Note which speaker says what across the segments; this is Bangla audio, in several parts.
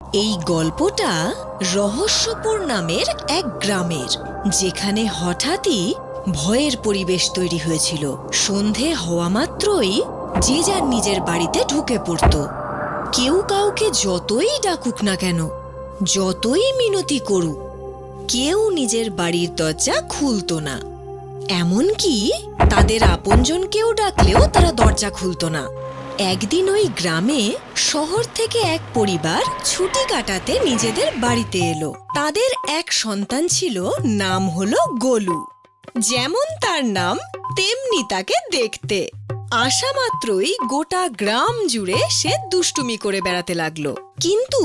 Speaker 1: এই গল্পটা রহস্যপুর নামের এক গ্রামের, যেখানে হঠাৎই ভয়ের পরিবেশ তৈরি হয়েছিল। সন্ধে হওয়া মাত্রই যে যার নিজের বাড়িতে ঢুকে পড়ত। কেউ কাউকে যতই ডাকুক না কেন, যতই মিনতি করুক, কেউ নিজের বাড়ির দরজা খুলত না। এমনকি তাদের আপনজনকেও ডাকলেও তারা দরজা খুলত না। একদিন ওই গ্রামে শহর থেকে এক পরিবার ছুটি কাটাতে নিজেদের বাড়িতে এলো। তাদের এক সন্তান ছিল, নাম হলো গোলু। যেমন তার নাম তেমনি তাকে দেখতে। আসা মাত্রই গোটা গ্রাম জুড়ে সে দুষ্টুমি করে বেড়াতে লাগলো। কিন্তু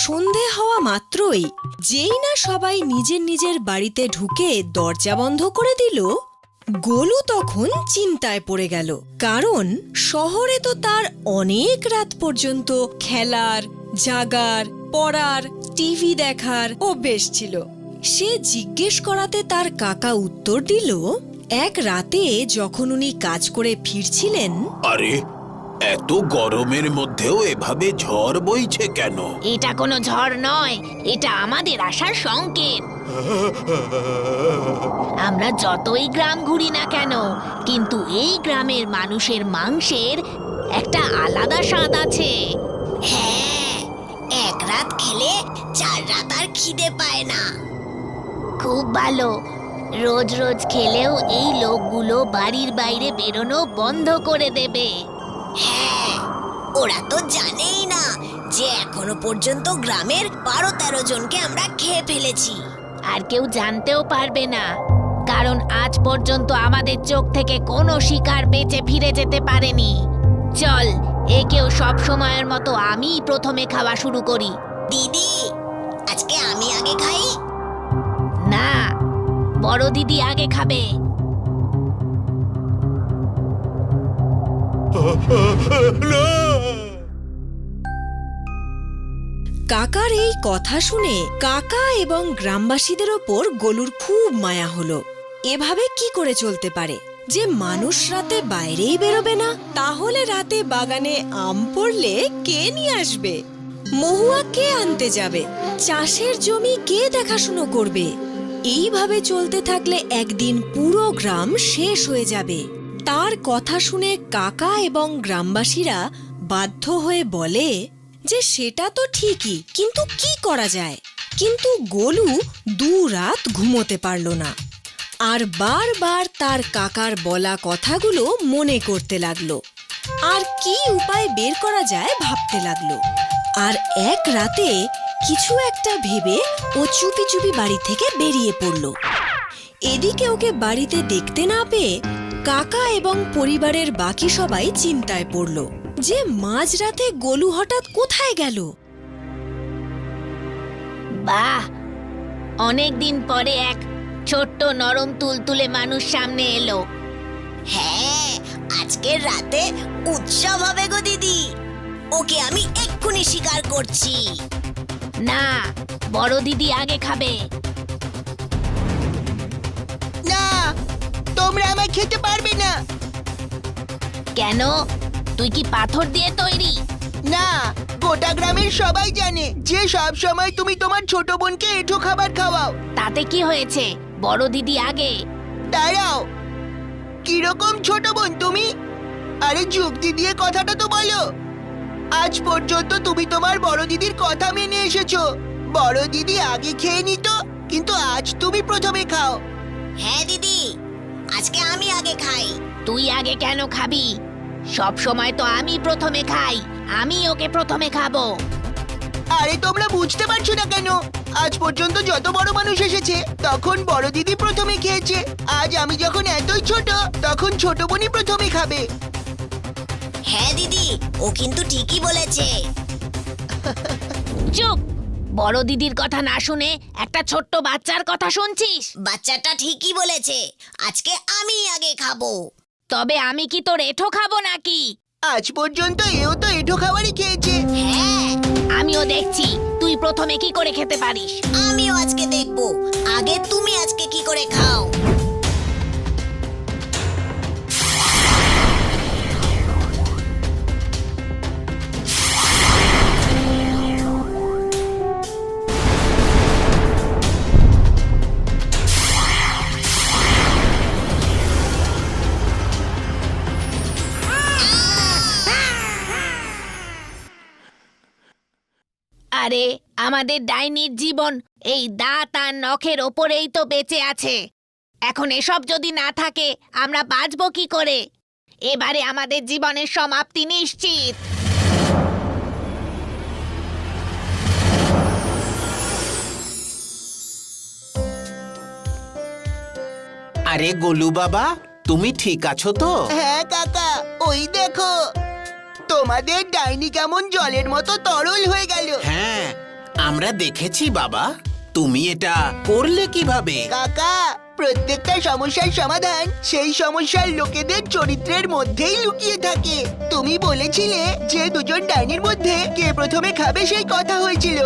Speaker 1: সন্ধে হওয়া মাত্রই যেই না সবাই নিজের নিজের বাড়িতে ঢুকে দরজা বন্ধ করে দিল, গোলু তখন চিন্তায় পড়ে গেল। কারণ শহরে তো তার অনেক রাত পর্যন্ত খেলার, জাগার, পড়ার, টিভি দেখার অভ্যেস ছিল। সে জিজ্ঞেস করাতে তার কাকা উত্তর দিল, এক রাতে যখন উনি কাজ করে ফিরছিলেন।
Speaker 2: আরে, এত গরমের মধ্যেও এভাবে ঝড় বইছে কেন?
Speaker 3: এটা কোনো ঝড় নয়, এটা আমাদের আসার সংকেত। আমরা যতই গ্রাম ঘুরি না কেন, কিন্তু এই গ্রামের মানুষের মাংসের একটা আলাদা স্বাদ আছে। হ্যাঁ, এক রাত খেলে 4 রাত আর খিদে পায় না। খুব ভালো। রোজ রোজ খেলেও এই লোকগুলো বাড়ির বাইরে বেরোনো বন্ধ করে দেবে। হ্যাঁ, ওরা তো জানেই না যে এখনো পর্যন্ত গ্রামের 12-13 জনকে আমরা খেয়ে ফেলেছি। আর কেউ জানতেও পারবে না, কারণ আজ পর্যন্ত আমাদের চোখ থেকে কোনো শিকার বেঁচে ফিরে যেতে পারেনি। চল, একেও সব সময়ের মতো আমি প্রথমে খাওয়া শুরু করি। দিদি, আজকে আমি আগে খাই? না, বড় দিদি আগে খাবে।
Speaker 1: কাকার এই কথা শুনে কাকা এবং গ্রামবাসীদের ওপর গোলুর খুব মায়া হলো। এভাবে কি করে চলতে পারে যে মানুষ রাতে বাইরেই বেরোবে না? তাহলে রাতে বাগানে আম পড়লে কে নিয়ে আসবে? মহুয়া কে আনতে যাবে? চাষের জমি কে দেখাশুনো করবে? এইভাবে চলতে থাকলে একদিন পুরো গ্রাম শেষ হয়ে যাবে। তার কথা শুনে কাকা এবং গ্রামবাসীরা বাধ্য হয়ে বলে যে সেটা তো ঠিকই, কিন্তু কি করা যায়? কিন্তু গোলু 2 রাত ঘুমোতে পারল না, আর বারবার তার কাকার বলা কথাগুলো মনে করতে লাগলো, আর কি উপায় বের করা যায় ভাবতে লাগলো। আর এক রাতে কিছু একটা ভেবে ও চুপি চুপি বাড়ি থেকে বেরিয়ে পড়ল। এদিকে ওকে বাড়িতে দেখতে না পেয়ে কাকা এবং পরিবারের বাকি সবাই চিন্তায় পড়ল যে মাঝরাতে গোলু হঠাৎ কোথায় গেল।
Speaker 3: বাহ, অনেকদিন পরে এক ছোট্ট নরম তুলতুলে মানুষ সামনে এলো। হ্যাঁ, আজকের রাতে উৎসব হবে গো দিদি। ওকে আমি এক্ষুনি শিকার করছি। না, বড় দিদি আগে খাবে।
Speaker 4: না, তোমরা আমায় খেতে পারবে না।
Speaker 3: কেন? তুই কি পাথর দিয়ে তৈরি?
Speaker 4: না, গোটা গ্রামের সবাই জানে যে সব সময় তুমি তোমার ছোট বোনকে এঁঠো খাবার খাওয়াও।
Speaker 3: তাতে কি হয়েছে? বড় দিদি আগে।
Speaker 4: দাঁড়াও, কিরকম ছোট বোন তুমি? আরে যুক্তি দিয়ে কথাটা তো বলো। আজ পর্যন্ত তুমি তোমার বড় দিদির কথা মেনে এসেছো। বড় দিদি আগে খেয়ে নিত, কিন্তু আজ তুমি প্রথমে খাও।
Speaker 3: হ্যাঁ দিদি, আজকে আমি আগে খাই। তুই আগে কেন খাবি? সব সময় তো আমি প্রথমে খাই। আমি ওকে প্রথমে খাবো।
Speaker 4: আরে তোমরা বুঝতে পারছো না কেন? আজ পর্যন্ত যত বড় মানুষ এসেছে তখন বড় দিদি প্রথমে খেয়েছে। আজ আমি যখন এতই ছোট, তখন ছোট বোনই প্রথমে খাবে।
Speaker 3: হ্যাঁ দিদি, ও কিন্তু ঠিকই বলেছে। চুপ! বড় দিদির কথা না শুনে একটা ছোট্ট বাচ্চার কথা শুনছিস? বাচ্চাটা ঠিকই বলেছে, আজকে আমি আগে খাবো। তবে আমি কি তোর এঁঠো খাবো নাকি?
Speaker 4: আজ পর্যন্ত এও তো এঁঠো খাবারই খেয়েছে।
Speaker 3: হ্যাঁ, আমিও দেখছি তুই প্রথমে কি করে খেতে পারিস। আমিও আজকে দেখবো। আগে তুমি আজকে কি করে খাও। আরে আমাদের ডাইনির জীবন এই দাঁত আর নখের ওপরেই তো বেঁচে আছে। এখন এসব যদি না থাকে আমরা বাঁচবো কি করে? এবারে আমাদের জীবনের সমাপ্তি নিশ্চিত।
Speaker 2: আরে গোলু বাবা, তুমি ঠিক আছো তো?
Speaker 4: হ্যাঁ কাকা, ওই দেখো তোমাদের ডাইনি কেমন জলের মতো তরল হয়ে গেল।
Speaker 2: হ্যাঁ, আমরা দেখেছি বাবা। তুমি এটা করলে কিভাবে?
Speaker 4: কাকা, প্রত্যেকটা সমস্যার সমাধান সেই সমস্যার লোকেদের চরিত্রের মধ্যেই লুকিয়ে থাকে। তুমি বলেছিলে যে দুজন ডাইনির মধ্যে কে প্রথমে খাবে সেই কথা হয়েছিল,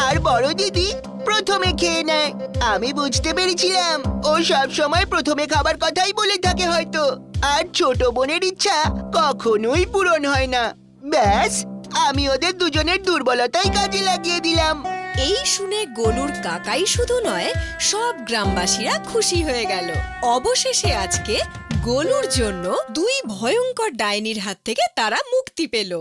Speaker 4: আর বড় দিদি প্রথমে খেয়ে নেয়। আমি বুঝতে পেরেছিলাম ও সব সময় প্রথমে খাবার কথাই বলে থাকে হয়তো, আর ছোট বোনের ইচ্ছা কখনোই পূরণ হয় না। ব্যাস, আমি ওদের দুজনের দুর্বলতাই কাজে লাগিয়ে দিলাম।
Speaker 1: এই শুনে গোলুর কাকাই শুধু নয়, সব গ্রামবাসীরা খুশি হয়ে গেল। অবশেষে আজকে গোলুর জন্য দুই ভয়ঙ্কর ডাইনির হাত থেকে তারা মুক্তি পেল।